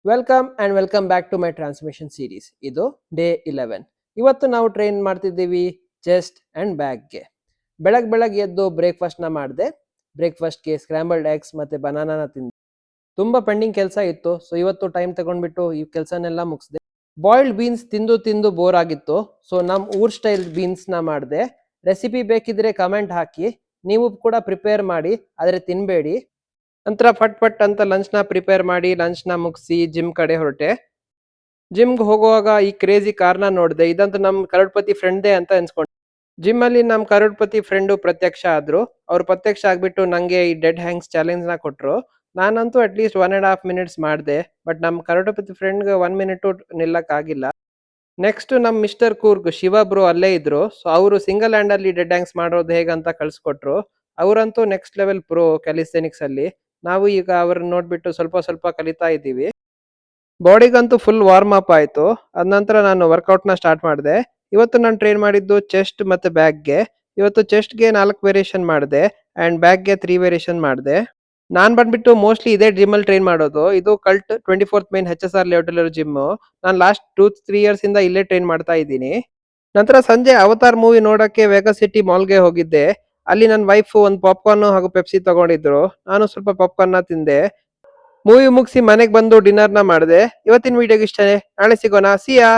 Welcome and welcome back to my transmission series. ಇದು day 11. ಇವತ್ತು ನಾವು ಟ್ರೈನ್ ಮಾಡ್ತಿದ್ದೀವಿ ಚೆಸ್ಟ್ ಅಂಡ್ ಬ್ಯಾಕ್ಗೆ. ಬೆಳಗ್ಗೆ ಎದ್ದು ಬ್ರೇಕ್ಫಾಸ್ಟ್ನ ಮಾಡಿದೆ. ಬ್ರೇಕ್ಫಾಸ್ಟ್ಗೆ ಸ್ಕ್ರಾಂಬಲ್ಡ್ ಎಗ್ಸ್ ಮತ್ತು ಬನಾನಾನ ತಿಂದೆ. ತುಂಬ ಪೆಂಡಿಂಗ್ ಕೆಲಸ ಇತ್ತು, ಸೊ ಇವತ್ತು ಟೈಮ್ ತಗೊಂಡ್ಬಿಟ್ಟು ಈ ಕೆಲಸನೆಲ್ಲ ಮುಗಿಸಿದೆ. ಬಾಯ್ಲ್ಡ್ ಬೀನ್ಸ್ ತಿಂದು ತಿಂದು ಬೋರ್ ಆಗಿತ್ತು, ಸೊ ನಮ್ಮ ಊರ್ ಸ್ಟೈಲ್ ಬೀನ್ಸ್ನ ಮಾಡಿದೆ. ರೆಸಿಪಿ ಬೇಕಿದ್ರೆ ಕಮೆಂಟ್ ಹಾಕಿ, ನೀವು ಕೂಡ ಪ್ರಿಪೇರ್ ಮಾಡಿ, ಆದರೆ ತಿನ್ನಬೇಡಿ. ನಂತರ ಫಟ್ ಅಂತ ಲಂಚ್ನ ಪ್ರಿಪೇರ್ ಮಾಡಿ ಲಂಚ್ನ ಮುಗಿಸಿ ಜಿಮ್ ಕಡೆ ಹೊರಟೆ. ಜಿಮ್ಗೆ ಹೋಗುವಾಗ ಈ ಕ್ರೇಜಿ ಕಾರ್ನ ನೋಡಿದೆ. ಇದಂತೂ ನಮ್ಮ ಕರೋಡ್ಪತಿ ಫ್ರೆಂಡ್ದೇ ಅಂತ ಅನ್ಸ್ಕೊಂಡೆ. ಜಿಮ್ ಅಲ್ಲಿ ನಮ್ಮ ಕರೋಡ್ಪತಿ ಫ್ರೆಂಡು ಪ್ರತ್ಯಕ್ಷ ಆದ್ರು. ಅವ್ರು ಪ್ರತ್ಯಕ್ಷ ಆಗ್ಬಿಟ್ಟು ನಂಗೆ ಈ ಡೆಡ್ ಹ್ಯಾಂಗ್ಸ್ ಚಾಲೆಂಜ್ ನ ಕೊಟ್ರು. ನಾನಂತೂ ಅಟ್ಲೀಸ್ಟ್ 1.5 minutes ಮಾಡಿದೆ, ಬಟ್ ನಮ್ಮ ಕರೋಡ್ಪತಿ ಫ್ರೆಂಡ್ಗೆ 1 minute ನಿಲ್ಲಕ್ ಆಗಿಲ್ಲ. ನೆಕ್ಸ್ಟ್ ನಮ್ಮ ಮಿಸ್ಟರ್ ಕೂರ್ಗ್ ಶಿವ ಬ್ರೋ ಅಲ್ಲೇ ಇದ್ರು. ಸೊ ಅವರು ಸಿಂಗಲ್ ಹ್ಯಾಂಡ್ ಅಲ್ಲಿ ಡೆಡ್ ಹ್ಯಾಂಗ್ಸ್ ಮಾಡೋದು ಹೇಗಂತ ಕಳ್ಸಿಕೊಟ್ರು. ಅವರಂತೂ ನೆಕ್ಸ್ಟ್ ಲೆವೆಲ್ ಪ್ರೋ ಕ್ಯಾಲಿಸ್ಥೆನಿಕ್ಸ್ ಅಲ್ಲಿ. ನಾವು ಈಗ ಅವ್ರನ್ನ ನೋಡ್ಬಿಟ್ಟು ಸ್ವಲ್ಪ ಕಲಿತಾ ಇದ್ದೀವಿ. ಬಾಡಿಗಂತೂ ಫುಲ್ ವಾರ್ಮ್ ಅಪ್ ಆಯ್ತು. ಅದ ನಂತರ ನಾನು ವರ್ಕೌಟ್ ನ ಸ್ಟಾರ್ಟ್ ಮಾಡಿದೆ. ಇವತ್ತು ನಾನು ಟ್ರೈನ್ ಮಾಡಿದ್ದು ಚೆಸ್ಟ್ ಮತ್ತೆ ಬ್ಯಾಕ್ಗೆ. ಇವತ್ತು ಚೆಸ್ಟ್ಗೆ 4 ವೇರಿಯೇಷನ್ ಮಾಡಿದೆ ಅಂಡ್ ಬ್ಯಾಕ್ಗೆ 3 ವೇರಿಯೇಷನ್ ಮಾಡಿದೆ. ನಾನ್ ಬಂದ್ಬಿಟ್ಟು ಮೋಸ್ಟ್ಲಿ ಇದೇ ಜಿಮ್ ಅಲ್ಲಿ ಟ್ರೈನ್ ಮಾಡೋದು. ಇದು cult 24th main HSR layout gym. ನಾನು ಲಾಸ್ಟ್ 2-3 ಇಯರ್ಸ್ ಇಂದ ಇಲ್ಲೇ ಟ್ರೈನ್ ಮಾಡ್ತಾ ಇದ್ದೀನಿ. ನಂತರ ಸಂಜೆ ಅವತಾರ್ ಮೂವಿ ನೋಡಕ್ಕೆ ವೇಗಾ ಸಿಟಿ ಮಾಲ್ಗೆ ಹೋಗಿದ್ದೆ. ಅಲ್ಲಿ ನನ್ನ ವೈಫ್ ಒಂದು ಪಾಪ್ಕಾರ್ನ್ ಹಾಗೂ ಪೆಪ್ಸಿ ತಗೊಂಡಿದ್ರು. ನಾನು ಸ್ವಲ್ಪ ಪಾಪ್ಕಾರ್ನ್ ತಿಂದೆ. ಮೂವಿ ಮುಗಿಸಿ ಮನೆಗೆ ಬಂದು ಡಿನ್ನರ್ನ ಮಾಡಿದೆ. ಇವತ್ತಿನ ವಿಡಿಯೋಗೆ ಇಷ್ಟನೇ. ನಾಳೆ ಸಿಗೋಣ. ಸಿಯಾ.